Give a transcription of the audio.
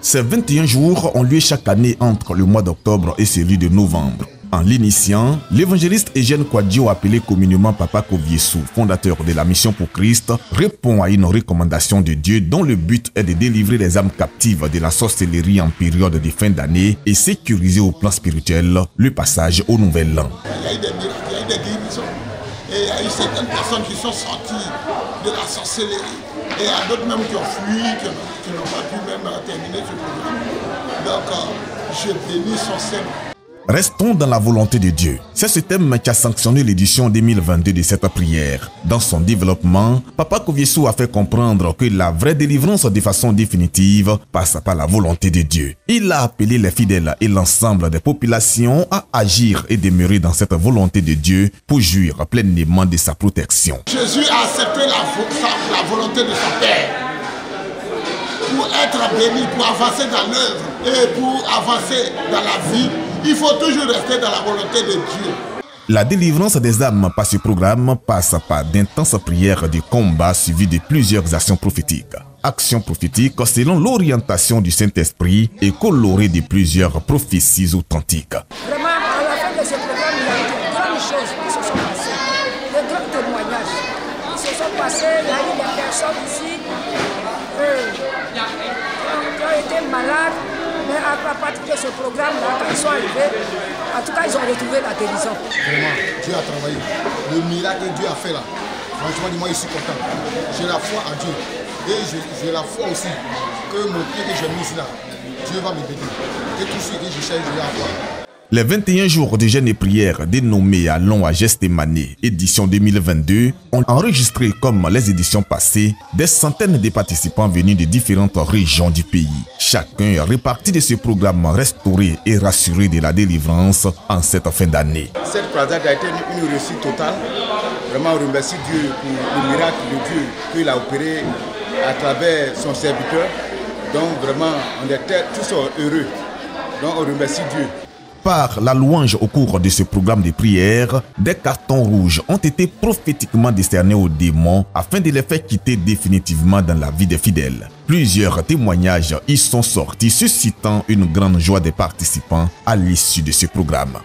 Ces 21 jours ont lieu chaque année entre le mois d'octobre et celui de novembre. En l'initiant, l'évangéliste Eugène Kouadio, appelé communément Papa Koviesu, fondateur de la Mission pour Christ, répond à une recommandation de Dieu dont le but est de délivrer les âmes captives de la sorcellerie en période de fin d'année et sécuriser au plan spirituel le passage au nouvel an. Il y a eu des miracles, il y a eu des guérisons. Et il y a eu certaines personnes qui sont sorties de la sorcellerie. Et il y a d'autres même qui ont fui, qui n'ont pas pu même terminer ce programme. Donc, je bénis son Seigneur. Restons dans la volonté de Dieu. C'est ce thème qui a sanctionné l'édition 2022 de cette prière. Dans son développement, Papa Koviesu a fait comprendre que la vraie délivrance de façon définitive passe par la volonté de Dieu. Il a appelé les fidèles et l'ensemble des populations à agir et demeurer dans cette volonté de Dieu pour jouir pleinement de sa protection. Jésus a accepté la volonté de son Père pour être béni, pour avancer dans l'œuvre et pour avancer dans la vie. Il faut toujours rester dans la volonté de Dieu. La délivrance des âmes par ce programme passe par d'intenses prières de combat suivies de plusieurs actions prophétiques. Actions prophétiques selon l'orientation du Saint-Esprit et colorées de plusieurs prophéties authentiques. Vraiment, à la fin de ce programme, il y a eu de grandes choses qui se sont passées, de grands témoignages qui se sont passés. Il y a eu des personnes ici qui ont été malades. Mais à partir de ce programme-là, quand ils sont arrivés, en tout cas, ils ont retrouvé la guérison. Vraiment, Dieu a travaillé. Le miracle que Dieu a fait là, franchement, moi, je suis content. J'ai la foi en Dieu. Et j'ai la foi aussi que mon pied que j'ai mis ici là, Dieu va me bénir. Et tout ce que je cherche, je vais avoir. Les 21 jours de jeûne et prière dénommés Allons à Gethsémane, édition 2022, ont enregistré comme les éditions passées des centaines de participants venus de différentes régions du pays. Chacun est réparti de ce programme restauré et rassuré de la délivrance en cette fin d'année. Cette croisade a été une réussite totale. Vraiment, on remercie Dieu pour le miracle de Dieu qu'il a opéré à travers son serviteur. Donc vraiment, on était tous heureux. Donc on remercie Dieu. Par la louange au cours de ce programme de prière, des cartons rouges ont été prophétiquement décernés aux démons afin de les faire quitter définitivement dans la vie des fidèles. Plusieurs témoignages y sont sortis, suscitant une grande joie des participants à l'issue de ce programme.